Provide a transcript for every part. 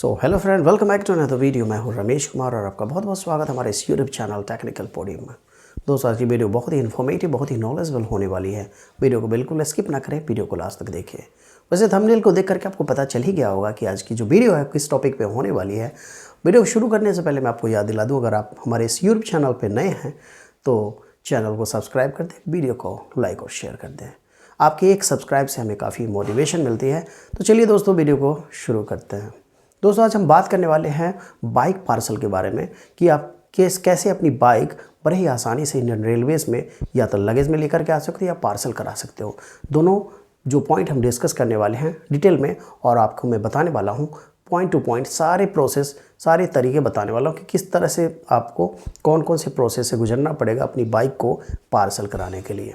Hello friend, welcome back to another video. मैं हूं रमेश कुमार और आपका बहुत बहुत स्वागत हमारे इस यूट्यूब चैनल टेक्निकल पोडियम में। दोस्तों, आज की वीडियो बहुत ही इन्फॉर्मेटिव, बहुत ही नॉलेजेबल होने वाली है। वीडियो को बिल्कुल स्किप ना करें, वीडियो को लास्ट तक देखिए। वैसे थंबनेल को देख करके आपको पता चल ही गया होगा कि आज की जो वीडियो है किस टॉपिक पर होने वाली है। वीडियो को शुरू करने से पहले मैं आपको याद दिला दूँ, अगर आप हमारे इस यूट्यूब चैनल पर नए हैं तो चैनल को सब्सक्राइब कर दें, वीडियो को लाइक और शेयर कर दें। आपके एक सब्सक्राइब से हमें काफ़ी मोटिवेशन मिलती है। तो चलिए दोस्तों, वीडियो को शुरू करते हैं। दोस्तों, आज हम बात करने वाले हैं बाइक पार्सल के बारे में कि आप कैसे अपनी बाइक बड़े ही आसानी से इंडियन रेलवेज़ में या तो लगेज में लेकर के आ सकते हो या पार्सल करा सकते हो। दोनों जो पॉइंट हम डिस्कस करने वाले हैं डिटेल में, और आपको मैं बताने वाला हूं पॉइंट टू पॉइंट सारे प्रोसेस, सारे तरीके बताने वाला हूं कि किस तरह से आपको कौन कौन से प्रोसेस से गुजरना पड़ेगा अपनी बाइक को पार्सल कराने के लिए।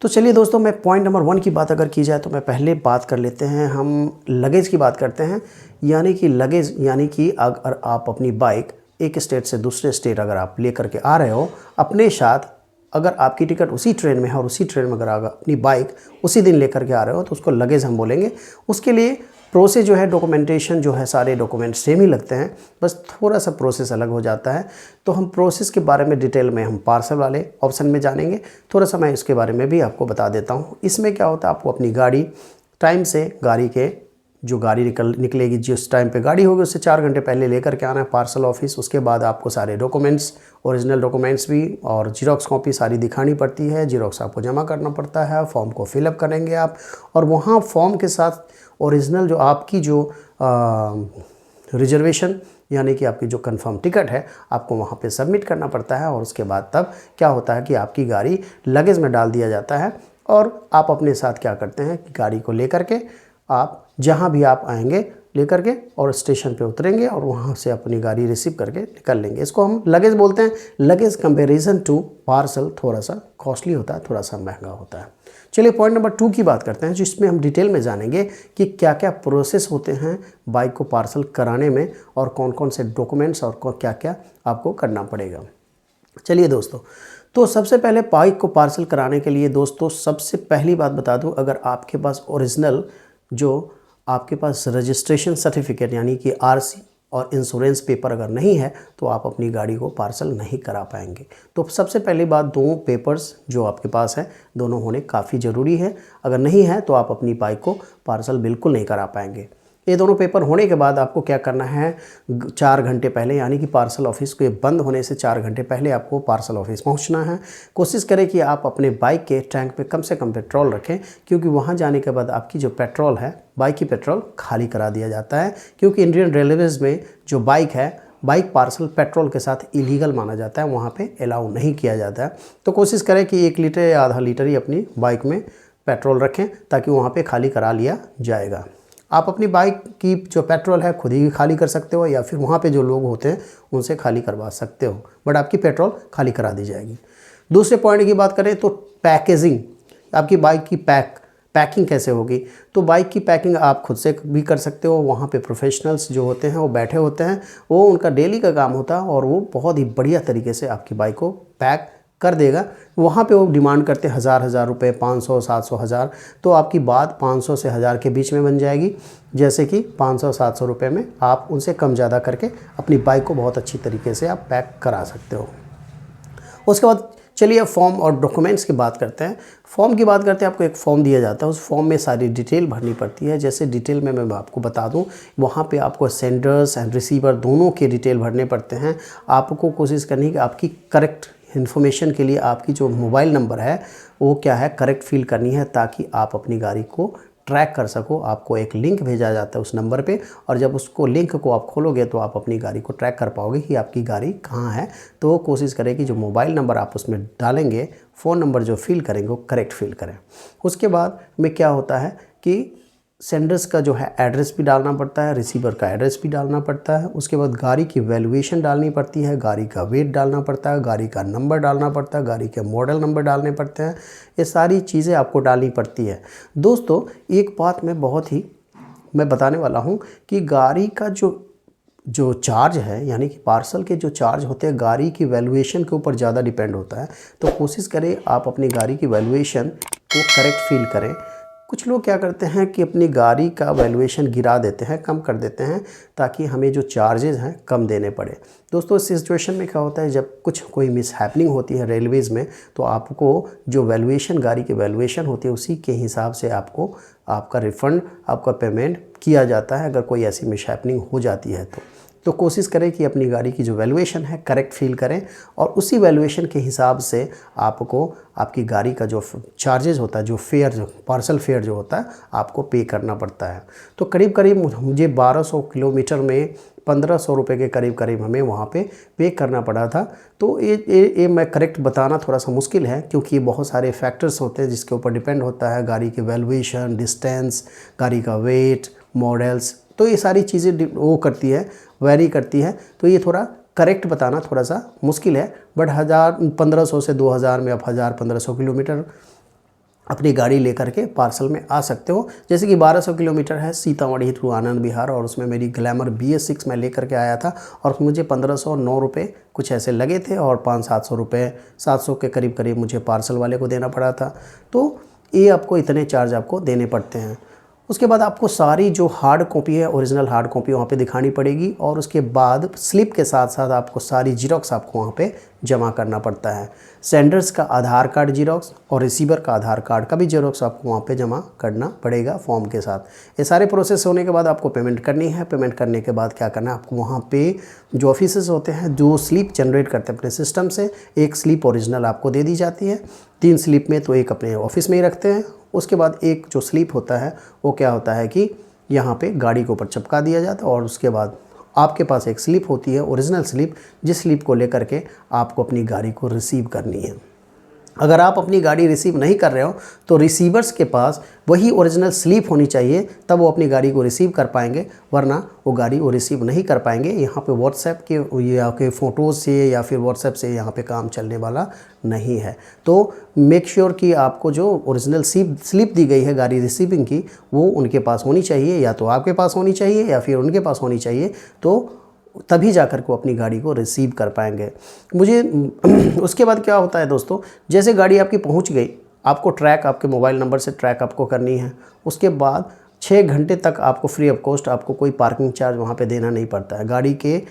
तो चलिए दोस्तों, मैं पॉइंट नंबर 1 की बात अगर की जाए तो मैं पहले बात कर लेते हैं, हम लगेज की बात करते हैं। यानी कि लगेज यानी कि अगर आप अपनी बाइक एक स्टेट से दूसरे स्टेट अगर आप लेकर के आ रहे हो अपने साथ, अगर आपकी टिकट उसी ट्रेन में है और उसी ट्रेन में अगर आप अपनी बाइक उसी दिन लेकर के आ रहे हो तो उसको लगेज हम बोलेंगे। उसके लिए प्रोसेस जो है, डॉक्यूमेंटेशन जो है, सारे डॉक्यूमेंट सेम ही लगते हैं, बस थोड़ा सा प्रोसेस अलग हो जाता है। तो हम प्रोसेस के बारे में डिटेल में हम पार्सल वाले ऑप्शन में जानेंगे। थोड़ा सा मैं इसके बारे में भी आपको बता देता हूँ। इसमें क्या होता है, आपको अपनी गाड़ी टाइम से, गाड़ी के जो गाड़ी निकलेगी, जिस टाइम पे गाड़ी होगी उससे 4 घंटे पहले लेकर के आना है पार्सल ऑफिस। उसके बाद आपको सारे डॉक्यूमेंट्स, ओरिजिनल डॉक्यूमेंट्स भी और जीरोक्स कॉपी सारी दिखानी पड़ती है। जीरोक्स आपको जमा करना पड़ता है, फॉर्म को फिलअप करेंगे आप, और वहाँ फॉर्म के साथ ओरिजिनल जो आपकी जो रिजर्वेशन यानी कि आपकी जो कंफर्म टिकट है आपको वहाँ पे सबमिट करना पड़ता है। और उसके बाद तब क्या होता है कि आपकी गाड़ी लगेज में डाल दिया जाता है, और आप अपने साथ क्या करते हैं कि गाड़ी को लेकर के आप जहाँ भी आप आएंगे लेकर के और स्टेशन पे उतरेंगे और वहाँ से अपनी गाड़ी रिसीव करके निकल लेंगे। इसको हम लगेज बोलते हैं। लगेज कंपैरिजन टू पार्सल थोड़ा सा कॉस्टली होता है, थोड़ा सा महंगा होता है। चलिए पॉइंट नंबर 2 की बात करते हैं, जिसमें हम डिटेल में जानेंगे कि क्या क्या प्रोसेस होते हैं बाइक को पार्सल कराने में और कौन कौन से डॉक्यूमेंट्स और क्या क्या आपको करना पड़ेगा। चलिए दोस्तों, तो सबसे पहले बाइक को पार्सल कराने के लिए दोस्तों सबसे पहली बात बता दूं, अगर आपके पास ओरिजिनल जो आपके पास रजिस्ट्रेशन सर्टिफिकेट यानी कि आरसी और इंश्योरेंस पेपर अगर नहीं है तो आप अपनी गाड़ी को पार्सल नहीं करा पाएंगे। तो सबसे पहली बात, दो पेपर्स जो आपके पास है दोनों होने काफ़ी ज़रूरी है। अगर नहीं है तो आप अपनी बाइक को पार्सल बिल्कुल नहीं करा पाएंगे। ये दोनों पेपर होने के बाद आपको क्या करना है, 4 घंटे पहले यानी कि पार्सल ऑफिस के बंद होने से 4 घंटे पहले आपको पार्सल ऑफिस पहुंचना है। कोशिश करें कि आप अपने बाइक के टैंक पे कम से कम पेट्रोल रखें, क्योंकि वहां जाने के बाद आपकी जो पेट्रोल है, बाइक की पेट्रोल खाली करा दिया जाता है। क्योंकि इंडियन रेलवेज़ में जो बाइक है, बाइक पार्सल पेट्रोल के साथ इलीगल माना जाता है, वहाँ पे अलाउ नहीं किया जाता है। तो कोशिश करें कि 1 लीटर या आधा लीटर ही अपनी बाइक में पेट्रोल रखें, ताकि वहाँ पे खाली करा लिया जाएगा। आप अपनी बाइक की जो पेट्रोल है खुद ही खाली कर सकते हो, या फिर वहाँ पे जो लोग होते हैं उनसे खाली करवा सकते हो, बट आपकी पेट्रोल खाली करा दी जाएगी। दूसरे पॉइंट की बात करें तो पैकेजिंग, आपकी बाइक की पैकिंग कैसे होगी। तो बाइक की पैकिंग आप खुद से भी कर सकते हो। वहाँ पे प्रोफेशनल्स जो होते हैं वो बैठे होते हैं, वो उनका डेली का काम होता है और वो बहुत ही बढ़िया तरीके से आपकी बाइक को पैक कर देगा। वहाँ पे वो डिमांड करते हैं 1000 रुपये, 500, 700, 1000। तो आपकी बात 500 से 1000 के बीच में बन जाएगी। जैसे कि 500-700 रुपये में आप उनसे कम ज़्यादा करके अपनी बाइक को बहुत अच्छी तरीके से आप पैक करा सकते हो। उसके बाद चलिए फॉर्म और डॉक्यूमेंट्स की बात करते हैं। फॉर्म की बात करते हैं, आपको एक फॉर्म दिया जाता है, उस फॉर्म में सारी डिटेल भरनी पड़ती है। जैसे डिटेल में मैं आपको बता दूं, वहाँ पे आपको सेंडर्स एंड रिसीवर दोनों के डिटेल भरने पड़ते हैं। आपको कोशिश करनी है कि आपकी करेक्ट इन्फॉर्मेशन के लिए आपकी जो मोबाइल नंबर है वो क्या है, करेक्ट फिल करनी है, ताकि आप अपनी गाड़ी को ट्रैक कर सको। आपको एक लिंक भेजा जाता है उस नंबर पे, और जब उसको लिंक को आप खोलोगे तो आप अपनी गाड़ी को ट्रैक कर पाओगे कि आपकी गाड़ी कहाँ है। तो कोशिश करें कि जो मोबाइल नंबर आप उसमें डालेंगे, फ़ोन नंबर जो फिल करेंगे वो करेक्ट फिल करें। उसके बाद में क्या होता है कि सेंडर्स का जो है एड्रेस भी डालना पड़ता है, रिसीवर का एड्रेस भी डालना पड़ता है। उसके बाद गाड़ी की वैल्यूएशन डालनी पड़ती है, गाड़ी का वेट डालना पड़ता है, गाड़ी का नंबर डालना पड़ता है, गाड़ी के मॉडल नंबर डालने पड़ते हैं। ये सारी चीज़ें आपको डालनी पड़ती है। दोस्तों, एक बात मैं बताने वाला हूँ कि गाड़ी का जो चार्ज है, यानी कि पार्सल के जो चार्ज होते हैं गाड़ी की वैल्यूएशन के ऊपर ज़्यादा डिपेंड होता है। तो कोशिश करें आप अपनी गाड़ी की वैल्यूएशन को करेक्ट फील करें, कुछ लोग क्या करते हैं कि अपनी गाड़ी का वैल्यूएशन गिरा देते हैं, कम कर देते हैं, ताकि हमें जो चार्जेस हैं कम देने पड़े। दोस्तों इस सिचुएशन में क्या होता है, जब कोई मिस हैपनिंग होती है रेलवेज़ में, तो आपको जो वैल्यूएशन, गाड़ी की वैल्यूएशन होती है, उसी के हिसाब से आपको आपका रिफ़ंड, आपका पेमेंट किया जाता है, अगर कोई ऐसी मिस हैपनिंग हो जाती है तो कोशिश करें कि अपनी गाड़ी की जो वैल्यूएशन है करेक्ट फील करें, और उसी वैल्यूएशन के हिसाब से आपको आपकी गाड़ी का जो चार्जेस होता है, जो फेयर, जो पार्सल फेयर जो होता है, आपको पे करना पड़ता है। तो करीब करीब मुझे 1200 किलोमीटर में 1500 रुपये के करीब करीब हमें वहाँ पे करना पड़ा था। तो ये मैं करेक्ट बताना थोड़ा सा मुश्किल है, क्योंकि बहुत सारे फैक्टर्स होते हैं जिसके ऊपर डिपेंड होता है, गाड़ी की वैल्यूएशन, डिस्टेंस, गाड़ी का वेट, मॉडल्स, तो ये सारी चीज़ें वो करती है, वेरी करती है। तो ये थोड़ा करेक्ट बताना थोड़ा सा मुश्किल है, बट 1500 से 2000 में आप 1500 किलोमीटर अपनी गाड़ी लेकर के पार्सल में आ सकते हो। जैसे कि 1200 किलोमीटर है सीतामढ़ी थ्रू आनंद विहार, और उसमें मेरी ग्लैमर BS6 मैं लेकर के आया था, और मुझे 1509 रुपये कुछ ऐसे लगे थे, और 500-700 रुपये, 700 के करीब करीब मुझे पार्सल वाले को देना पड़ा था। तो ये आपको इतने चार्ज आपको देने पड़ते हैं। उसके बाद आपको सारी जो हार्ड कॉपी है, ओरिजिनल हार्ड कॉपी वहाँ पे दिखानी पड़ेगी, और उसके बाद स्लिप के साथ साथ आपको सारी जीरोक्स आपको वहाँ पे जमा करना पड़ता है। सेंडर्स का आधार कार्ड जीरोक्स और रिसीवर का आधार कार्ड का भी जीरोक्स आपको वहाँ पे जमा करना पड़ेगा फॉर्म के साथ। ये सारे प्रोसेस होने के बाद आपको पेमेंट करनी है। पेमेंट करने के बाद क्या करना है, आपको वहाँ पे जो ऑफिसेस होते हैं, जो स्लिप जनरेट करते हैं अपने सिस्टम से, एक स्लिप ओरिजिनल आपको दे दी जाती है। 3 स्लिप में तो एक अपने ऑफिस में ही रखते हैं। उसके बाद एक जो स्लिप होता है वो क्या होता है कि यहाँ पे गाड़ी के ऊपर चिपका दिया जाता है, और उसके बाद आपके पास एक स्लिप होती है, ओरिजिनल स्लिप, जिस स्लिप को लेकर के आपको अपनी गाड़ी को रिसीव करनी है। अगर आप अपनी गाड़ी रिसीव नहीं कर रहे हो तो रिसीवर्स के पास वही ओरिजिनल स्लिप होनी चाहिए, तब वो अपनी गाड़ी को रिसीव कर पाएंगे, वरना वो गाड़ी वो रिसीव नहीं कर पाएंगे। यहाँ पे व्हाट्सएप के या के फ़ोटोज़ से या फिर व्हाट्सएप से यहाँ पे काम चलने वाला नहीं है। तो मेक श्योर कि आपको जो ओरिजिनल स्लिप दी गई है गाड़ी रिसीविंग की, वो उनके पास होनी चाहिए, या तो आपके पास होनी चाहिए या फिर उनके पास होनी चाहिए, तो तभी जाकर को अपनी गाड़ी को रिसीव कर पाएंगे। मुझे उसके बाद क्या होता है दोस्तों, जैसे गाड़ी आपकी पहुंच गई, आपको ट्रैक, आपके मोबाइल नंबर से ट्रैक आपको करनी है। उसके बाद 6 घंटे तक आपको फ्री ऑफ कॉस्ट, आपको कोई पार्किंग चार्ज वहाँ पे देना नहीं पड़ता है। गाड़ी के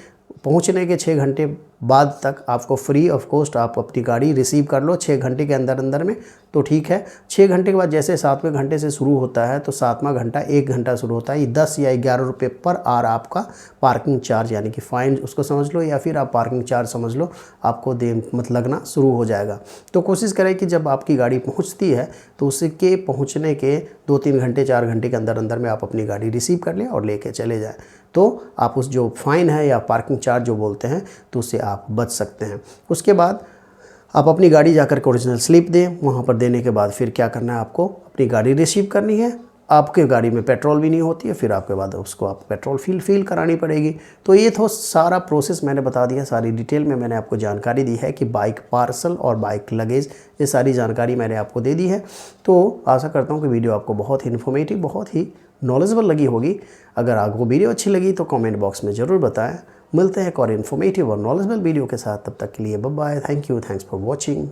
पहुँचने के 6 घंटे बाद तक आपको फ्री ऑफ कॉस्ट आप अपनी गाड़ी रिसीव कर लो 6 घंटे के अंदर में, तो ठीक है। 6 घंटे के बाद जैसे 7वें घंटे से शुरू होता है, तो 7वां घंटा 1 घंटा शुरू होता है। ये 10 या 11 रुपये पर आवर आपका पार्किंग चार्ज, यानी कि फ़ाइन उसको समझ लो, या फिर आप पार्किंग चार्ज समझ लो, आपको लगना शुरू हो जाएगा। तो कोशिश करें कि जब आपकी गाड़ी पहुँचती है तो उसके पहुँचने के 2-3 घंटे 4 घंटे के अंदर में आप अपनी गाड़ी रिसीव कर लें और लेके चले जाएँ, तो आप उस जो फ़ाइन है या पार्किंग चार्ज जो बोलते हैं, तो उससे आप बच सकते हैं। उसके बाद आप अपनी गाड़ी जाकर के ओरिजिनल स्लिप दें। वहाँ पर देने के बाद फिर क्या करना है, आपको अपनी गाड़ी रिसीव करनी है। आपके गाड़ी में पेट्रोल भी नहीं होती है, फिर आपके बाद उसको आप पेट्रोल फिल करानी पड़ेगी। तो ये तो सारा प्रोसेस मैंने बता दिया, सारी डिटेल में मैंने आपको जानकारी दी है कि बाइक पार्सल और बाइक लगेज, ये सारी जानकारी मैंने आपको दे दी है। तो आशा करता हूँ कि वीडियो आपको बहुत ही इन्फॉर्मेटिव, बहुत ही नॉलेजेबल लगी होगी। अगर आपको वीडियो अच्छी लगी तो कमेंट बॉक्स में ज़रूर बताएं। मिलते हैं एक और इन्फॉर्मेटिव और नॉलेजेबल वीडियो के साथ, तब तक के लिए bye bye. Thank you, thanks for watching.